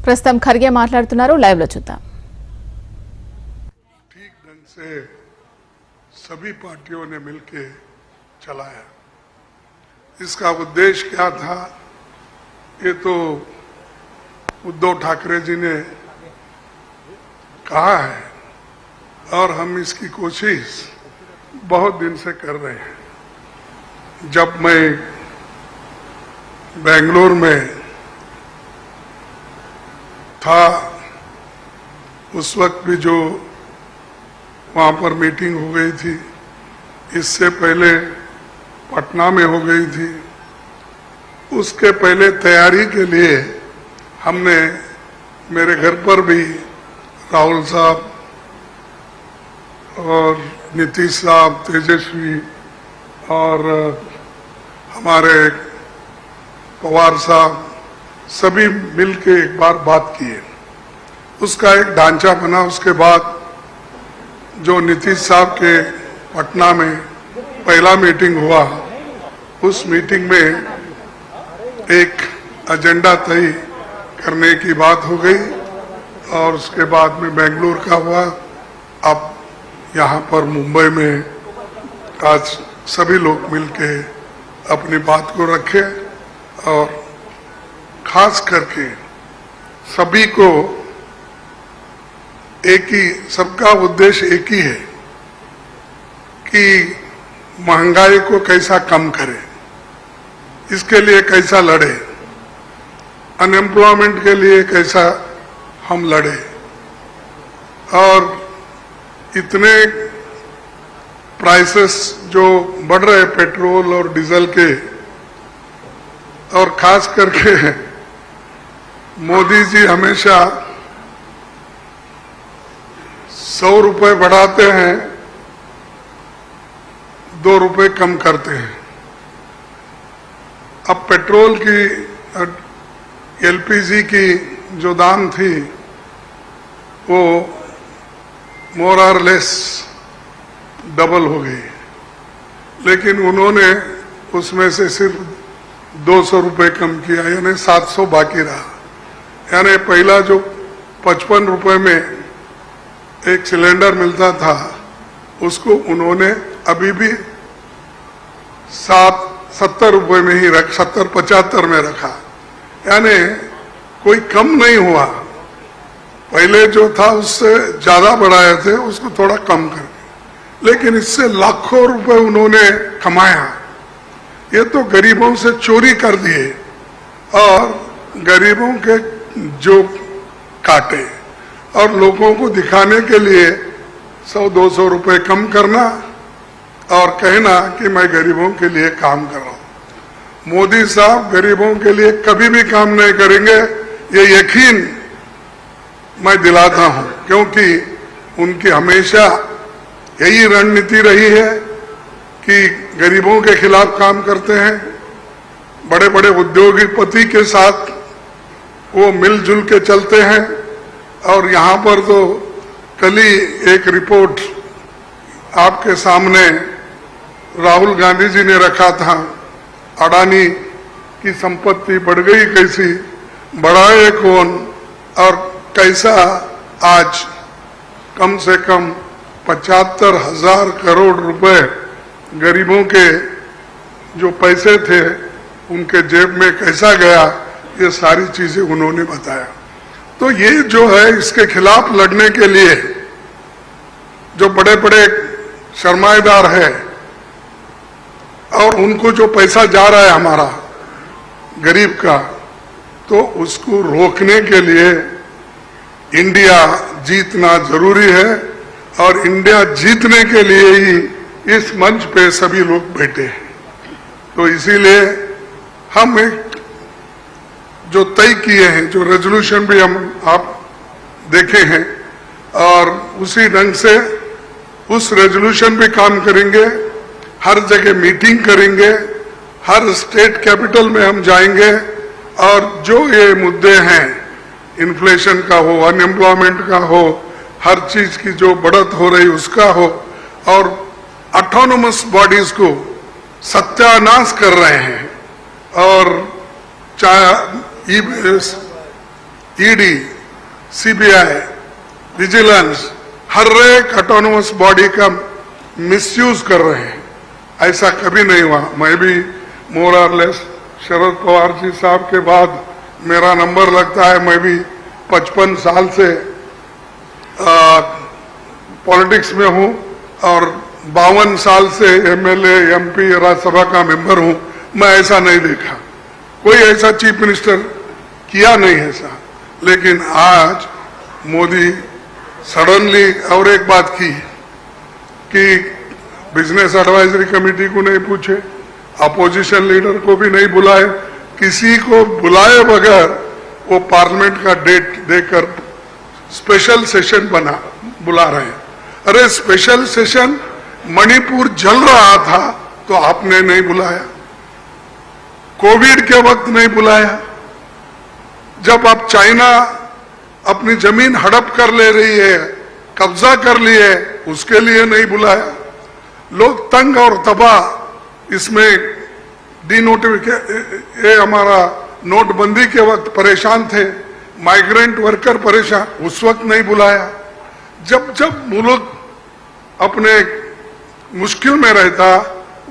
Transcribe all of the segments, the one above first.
ప్రస్తుతం ఖర్గే మాట్లాడుతున్నారు, లైవ్ లో చూద్దాం. ठीक ढंग से सभी पार्टियों ने मिलकर चलाया. इसका उद्देश्य क्या था, ये तो उद्धव ठाकरे जी ने कहा है और हम इसकी कोशिश बहुत दिन से कर रहे हैं. जब मैं बेंगलोर में था उस वक्त भी जो वहाँ पर मीटिंग हो गई थी, इससे पहले पटना में हो गई थी. उसके पहले तैयारी के लिए हमने मेरे घर पर भी राहुल साहब और नीतीश साहब, तेजस्वी और हमारे पवार साहब सभी मिलके एक बार बात किए. उसका एक ढांचा बना. उसके बाद जो नीतीश साहब के पटना में पहला मीटिंग हुआ, उस मीटिंग में एक एजेंडा तय करने की बात हो गई और उसके बाद में बेंगलुरु का हुआ. अब यहाँ पर मुंबई में आज सभी लोग मिलके अपनी बात को रखे और खास करके सभी को एक ही, सबका उद्देश्य एक ही है कि महंगाई को कैसा कम करें, इसके लिए कैसा लड़े, अनएम्प्लॉयमेंट के लिए कैसा हम लड़े. और इतने प्राइसेस जो बढ़ रहे पेट्रोल और डीजल के, और खास करके मोदी जी हमेशा 100 रुपए बढ़ाते हैं, 2 रुपए कम करते हैं. अब पेट्रोल की, एलपीजी की जो दाम थी वो मोर और लेस डबल हो गई, लेकिन उन्होंने उसमें से सिर्फ 200 रुपए कम किया, यानी 700 बाकी रहा. यानी पहला जो 55 रुपए में एक सिलेंडर मिलता था, उसको उन्होंने अभी भी 70 रुपए में ही 70-75 में रखा. यानी कोई कम नहीं हुआ. पहले जो था उससे ज्यादा बढ़ाए थे, उसको थोड़ा कम करके, लेकिन इससे लाखों रुपए उन्होंने कमाया. ये तो गरीबों से चोरी कर दिए और गरीबों के जो काटे और लोगों को दिखाने के लिए 100-200 रुपए कम करना और कहना कि मैं गरीबों के लिए काम कर रहा हूं. मोदी साहब गरीबों के लिए कभी भी काम नहीं करेंगे, ये यकीन मैं दिलाता हूं, क्योंकि उनकी हमेशा यही रणनीति रही है कि गरीबों के खिलाफ काम करते हैं. बड़े बड़े उद्योगपति के साथ वो मिलजुल के चलते हैं. और यहाँ पर तो कल ही एक रिपोर्ट आपके सामने राहुल गांधी जी ने रखा था, अडानी की संपत्ति बढ़ गई कैसी, बढ़ाए कौन, और कैसा आज कम से कम 75,000 करोड़ रुपए गरीबों के जो पैसे थे उनके जेब में कैसा गया, ये सारी चीजें उन्होंने बताया. तो ये जो है, इसके खिलाफ लड़ने के लिए जो बड़े बड़े सरमाएदार है और उनको जो पैसा जा रहा है हमारा गरीब का, तो उसको रोकने के लिए इंडिया जीतना जरूरी है. और इंडिया जीतने के लिए ही इस मंच पे सभी लोग बैठे हैं. तो इसीलिए हम एक जो तय किए हैं, जो रेजोल्यूशन भी हम आप देखे हैं, और उसी ढंग से उस रेजोल्यूशन पे काम करेंगे. हर जगह मीटिंग करेंगे, हर स्टेट कैपिटल में हम जाएंगे और जो ये मुद्दे हैं, इन्फ्लेशन का हो, अनएम्प्लॉयमेंट का हो, हर चीज की जो बढ़त हो रही उसका हो, और ऑटोनोमस बॉडीज को सत्यानाश कर रहे हैं. और चाहे ईडी, सीबीआई, विजिलेंस, हर एक ऑटोनोमस बॉडी का मिसयूज कर रहे हैं। ऐसा कभी नहीं हुआ। मैं भी मोर और लेस शरद पवार जी साहब के बाद मेरा नंबर लगता है। मैं भी 55 साल से पॉलिटिक्स में हूं और 52 साल से एमएलए, एमपी, राज्यसभा का मेंबर हूं। मैं ऐसा नहीं देखा, कोई ऐसा चीफ मिनिस्टर किया नहीं ऐसा। लेकिन आज मोदी सडनली और एक बात की कि बिजनेस एडवाइजरी कमेटी को नहीं पूछे, अपोजिशन लीडर को भी नहीं बुलाए, किसी को बुलाए बगैर वो पार्लियामेंट का डेट देकर स्पेशल सेशन बुला रहे हैं। अरे स्पेशल सेशन मणिपुर जल रहा था तो आपने नहीं बुलाया, कोविड के वक्त नहीं बुलाया, जब आप चाइना अपनी जमीन हड़प कर ले रही है, कब्जा कर ली है, उसके लिए नहीं बुलाया। लोग तंग और तबाह इसमें ये हमारा नोटबंदी के वक्त परेशान थे, माइग्रेंट वर्कर परेशान, उस वक्त नहीं बुलाया। जब जब मुल्क अपने मुश्किल में रहता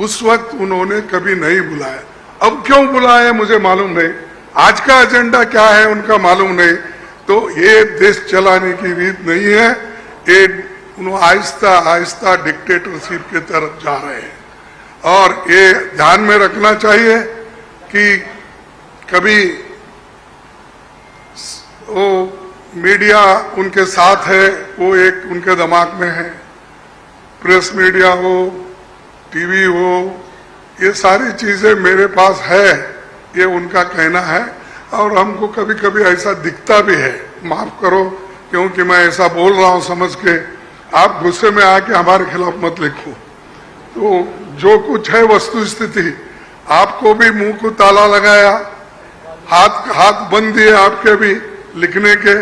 उस वक्त उन्होंने कभी नहीं बुलाया। अब क्यों बुलाया मुझे मालूम नहीं, आज का एजेंडा क्या है उनका मालूम नहीं। तो ये देश चलाने की रीत नहीं है, ये आहिस्ता आहिस्ता डिक्टेटरशिप की तरफ जा रहे हैं। और ये ध्यान में रखना चाहिए कि कभी वो मीडिया उनके साथ है, वो एक उनके दिमाग में है, प्रेस मीडिया हो, टीवी हो, ये सारी चीजें मेरे पास है, ये उनका कहना है। और हमको कभी कभी ऐसा दिखता भी है, माफ करो क्योंकि मैं ऐसा बोल रहा हूं समझ के, आप गुस्से में आके हमारे खिलाफ मत लिखो। तो जो कुछ है वस्तु स्थिति, आपको भी मुंह को ताला लगाया, हाथ बंद दिए आपके भी लिखने के,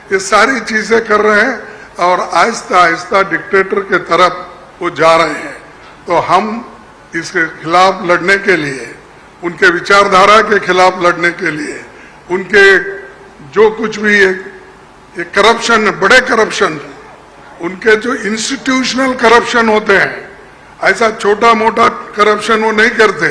ये सारी चीजें कर रहे हैं और आहिस्ता आहिस्ता डिक्टेटर के तरफ वो जा रहे हैं। तो हम इसके खिलाफ लड़ने के लिए, उनके विचारधारा के खिलाफ लड़ने के लिए, उनके जो कुछ भी एक करप्शन, बड़े करप्शन, उनके जो इंस्टीट्यूशनल करप्शन होते हैं, ऐसा छोटा मोटा करप्शन वो नहीं करते,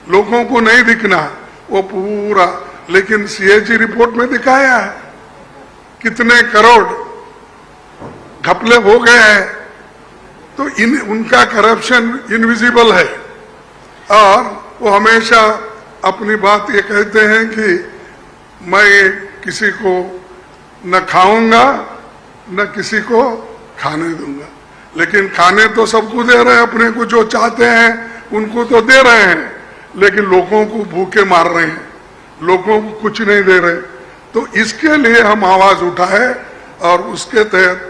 लोगों को नहीं दिखना वो पूरा। लेकिन सीएजी रिपोर्ट में दिखाया है कितने करोड़ घपले हो गए हैं। तो उनका करप्शन इनविजिबल है और वो हमेशा अपनी बात ये कहते हैं कि मैं किसी को न खाऊंगा न किसी को खाने दूंगा। लेकिन खाने तो सबको दे रहे हैं, अपने को जो चाहते हैं उनको तो दे रहे हैं, लेकिन लोगों को भूखे मार रहे हैं, लोगों को कुछ नहीं दे रहे। तो इसके लिए हम आवाज उठाए और उसके तहत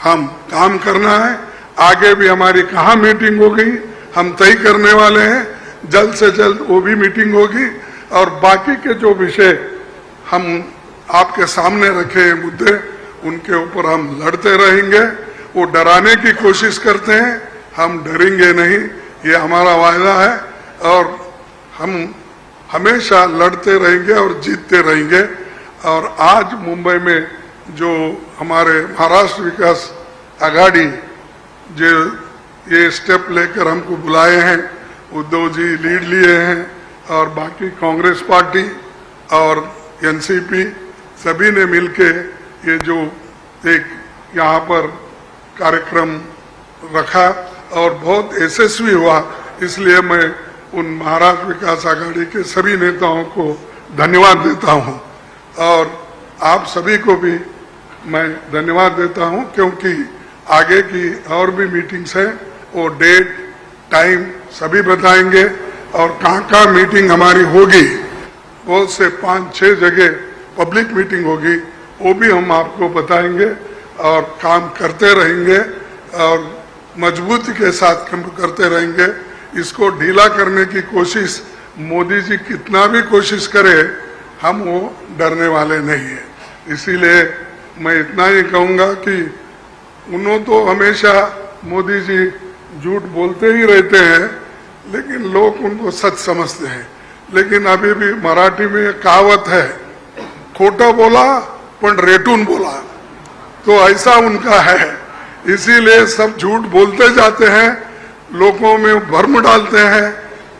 हम काम करना है। आगे भी हमारी कहाँ मीटिंग होगी हम तय करने वाले हैं, जल्द से जल्द वो भी मीटिंग होगी। और बाकी के जो विषय हम आपके सामने रखे मुद्दे, उनके ऊपर हम लड़ते रहेंगे। वो डराने की कोशिश करते हैं, हम डरेंगे नहीं, ये हमारा वायदा है। और हम हमेशा लड़ते रहेंगे और जीतते रहेंगे। और आज मुंबई में जो हमारे महाराष्ट्र विकास आघाड़ी जो ये स्टेप लेकर हमको बुलाए हैं, उद्धव जी लीड लिए हैं और बाकी कांग्रेस पार्टी और एनसीपी सभी ने मिलके ये जो एक यहाँ पर कार्यक्रम रखा और बहुत यशस्वी हुआ। इसलिए मैं उन महाराष्ट्र विकास आघाड़ी के सभी नेताओं को धन्यवाद देता हूँ और आप सभी को भी मैं धन्यवाद देता हूँ, क्योंकि आगे की और भी मीटिंग्स हैं, वो डेट टाइम सभी बताएंगे और कहाँ मीटिंग हमारी होगी। बहुत से 5-6 जगह पब्लिक मीटिंग होगी, वो भी हम आपको बताएंगे और काम करते रहेंगे और मजबूती के साथ काम करते रहेंगे। इसको ढीला करने की कोशिश मोदी जी कितना भी कोशिश करे, हम वो डरने वाले नहीं है। इसीलिए मैं इतना ही कहूँगा कि उन्होंने तो हमेशा मोदी जी झूठ बोलते ही रहते हैं, लेकिन लोग उनको सच समझते हैं। लेकिन अभी भी मराठी में एक कहावत है खोटा बोला पण रेटून बोला, तो ऐसा उनका है। इसीलिए सब झूठ बोलते जाते हैं, लोगों में भ्रम डालते हैं,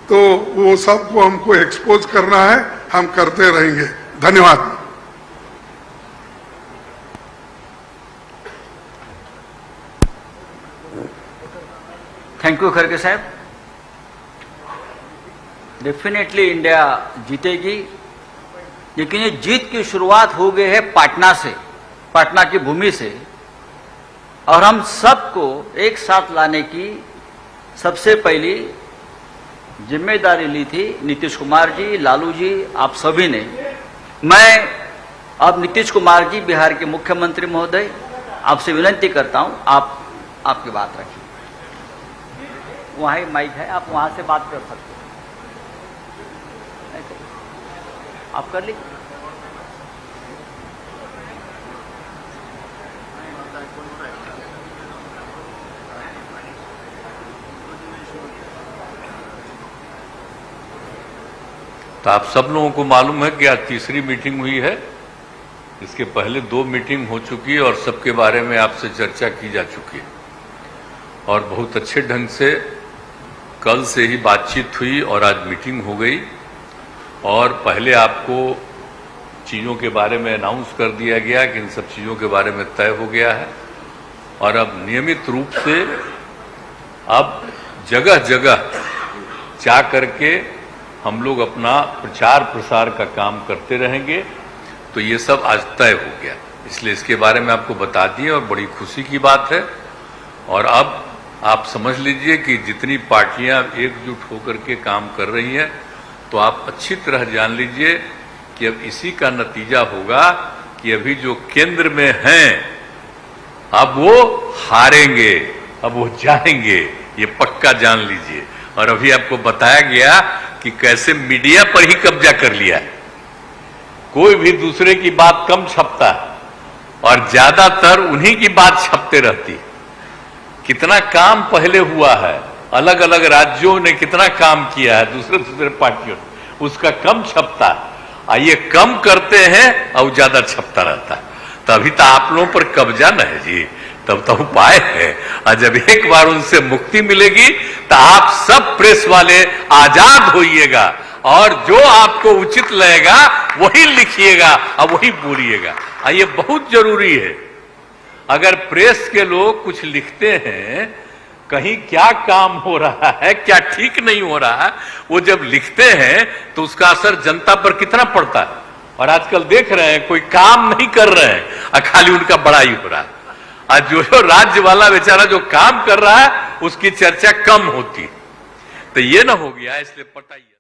तो वो सबको हमको एक्सपोज करना है, हम करते रहेंगे। धन्यवाद। थैंक यू खड़गे साहब। डेफिनेटली इंडिया जीतेगी, लेकिन ये जीत की शुरुआत हो गई है पाटना से, पाटना की भूमि से, और हम सबको एक साथ लाने की सबसे पहली जिम्मेदारी ली थी नीतीश कुमार जी, लालू जी, आप सभी ने। मैं अब नीतीश कुमार जी, बिहार के मुख्यमंत्री महोदय, आपसे विनती करता हूं, आप आपकी बात रखिए। वहां ही माइक है, आप वहां से बात कर सकते हैं, आप कर लीजिए। तो आप सब लोगों को मालूम है कि आज तीसरी मीटिंग हुई है। इसके पहले 2 मीटिंग हो चुकी है और सबके बारे में आपसे चर्चा की जा चुकी है, और बहुत अच्छे ढंग से कल से ही बातचीत हुई और आज मीटिंग हो गई। और पहले आपको चीज़ों के बारे में अनाउंस कर दिया गया कि इन सब चीज़ों के बारे में तय हो गया है, और अब नियमित रूप से अब जगह जगह जा करके हम लोग अपना प्रचार प्रसार का काम करते रहेंगे। तो ये सब आज तय हो गया, इसलिए इसके बारे में आपको बता दिए और बड़ी खुशी की बात है। और अब आप समझ लीजिए कि जितनी पार्टियां एकजुट होकर के काम कर रही हैं, तो आप अच्छी तरह जान लीजिए कि अब इसी का नतीजा होगा कि अभी जो केंद्र में हैं अब वो हारेंगे, अब वो जाएंगे, ये पक्का जान लीजिए। और अभी आपको बताया गया कि कैसे मीडिया पर ही कब्जा कर लिया है, कोई भी दूसरे की बात कम छपता है और ज्यादातर उन्हीं की बात छपते रहती। कितना काम पहले हुआ है, अलग अलग राज्यों ने कितना काम किया है, दूसरे दूसरे पार्टियों ने, उसका कम छपता है। ये कम करते हैं और ज्यादा छपता रहता है। तभी तो आप लोगों पर कब्जा न है जी, तब तो उपाय है। और जब एक बार उनसे मुक्ति मिलेगी तो आप सब प्रेस वाले आजाद होइएगा, और जो आपको उचित लगेगा वही लिखिएगा और वही बोलिएगा। ये बहुत जरूरी है। अगर प्रेस के लोग कुछ लिखते हैं, कहीं क्या काम हो रहा है, क्या ठीक नहीं हो रहा है, वो जब लिखते हैं तो उसका असर जनता पर कितना पड़ता है। और आजकल देख रहे हैं कोई काम नहीं कर रहे हैं और खाली उनका बड़ाई हो रहा है। आज जो राज्य वाला बेचारा जो काम कर रहा है उसकी चर्चा कम होती। तो ये ना हो गया, इसलिए पटाइए।